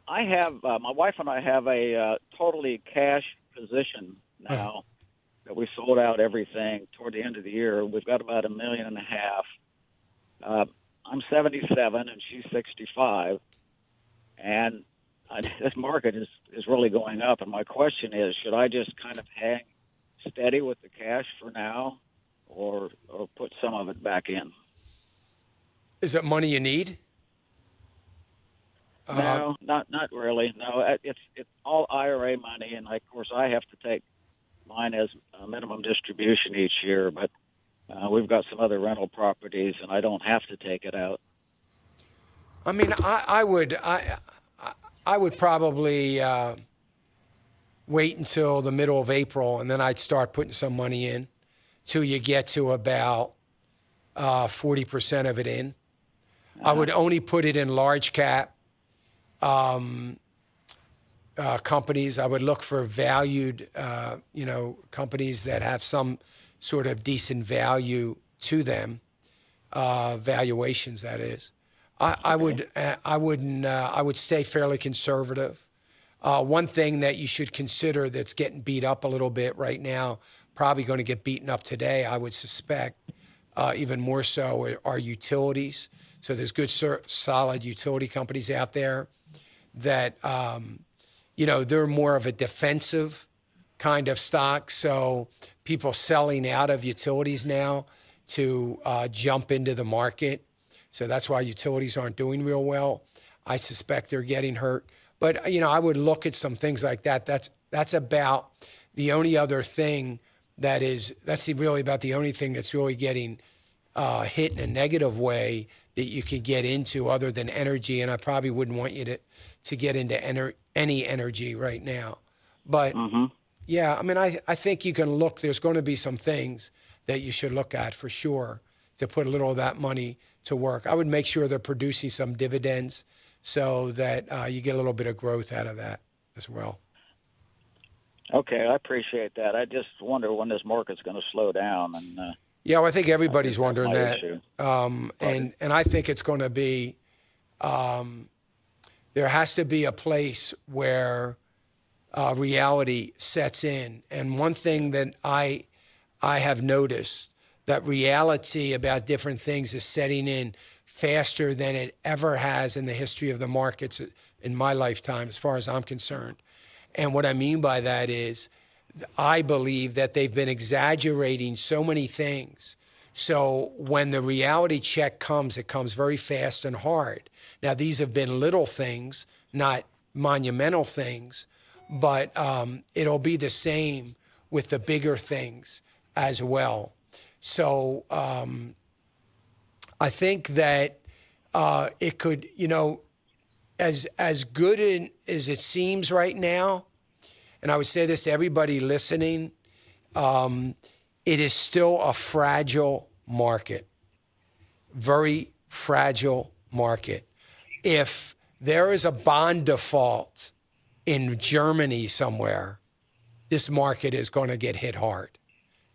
I have my wife and I have a totally cash position now that we sold out everything toward the end of the year. We've got about $1.5 million. I'm 77 and she's 65, and this market is really going up. And my question is, should I just kind of hang steady with the cash for now, or put some of it back in? Is it money you need? No, not really. No, it's all IRA money, and of course I have to take mine as a minimum distribution each year. But we've got some other rental properties, and I don't have to take it out. I mean, I would probably wait until the middle of April, and then I'd start putting some money in till you get to about 40% of it in. I would only put it in large cap companies. I would look for valued, companies that have some sort of decent value to them, valuations, that is. I would stay fairly conservative. One thing that you should consider that's getting beat up a little bit right now, probably going to get beaten up today, I would suspect, even more so, are utilities. So there's good, solid utility companies out there that, they're more of a defensive kind of stock. So people selling out of utilities now to jump into the market. So that's why utilities aren't doing real well. I suspect they're getting hurt. But, I would look at some things like that. That's about the only other thing that's really about the only thing that's really getting hit in a negative way that you can get into, other than energy. And I probably wouldn't want you to get into any energy right now. But yeah, I mean, I think you can look, there's going to be some things that you should look at for sure to put a little of that money to work. I would make sure they're producing some dividends so that you get a little bit of growth out of that as well. Okay, I appreciate that. I just wonder when this market's going to slow down. And yeah, well, I think everybody's wondering that. And I think it's going to be, there has to be a place where reality sets in. And one thing that I have noticed, that reality about different things is setting in faster than it ever has in the history of the markets in my lifetime, as far as I'm concerned. And what I mean by that is, I believe that they've been exaggerating so many things. So when the reality check comes, it comes very fast and hard. Now, these have been little things, not monumental things, but it'll be the same with the bigger things as well. So I think that it could, as good as it seems right now, and I would say this to everybody listening, it is still a fragile market, very fragile market. If there is a bond default in Germany somewhere, this market is going to get hit hard,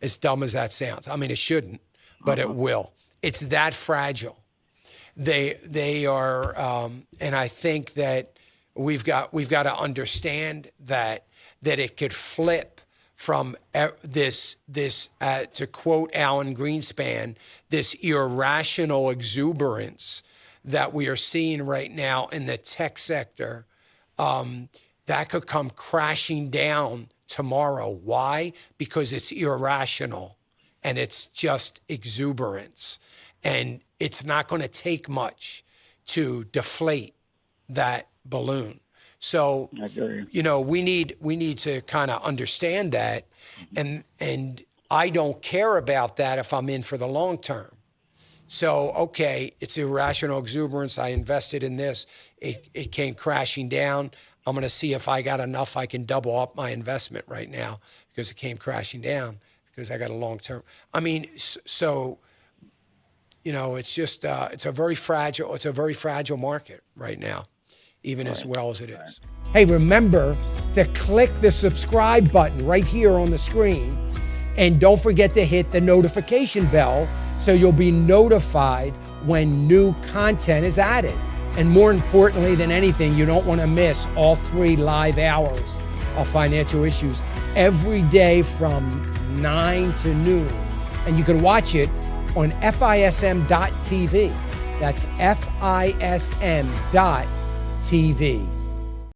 as dumb as that sounds. I mean, it shouldn't, but it will. It's that fragile. They are, and I think that we've got to understand that it could flip from this to quote Alan Greenspan, this irrational exuberance that we are seeing right now in the tech sector, that could come crashing down tomorrow. Why? Because it's irrational and it's just exuberance. And it's not going to take much to deflate that balloon. So, we need to kind of understand that. And I don't care about that if I'm in for the long term. So, okay, it's irrational exuberance. I invested in this. It came crashing down. I'm going to see if I got enough I can double up my investment right now because it came crashing down because I got a long term. I mean, so, it's just, it's a very fragile market right now, even as well as it is. Hey, remember to click the subscribe button right here on the screen. And don't forget to hit the notification bell so you'll be notified when new content is added. And more importantly than anything, you don't want to miss all 3 live hours of Financial Issues every day from 9 to noon. And you can watch it on FISM.tv. That's FISM.tv.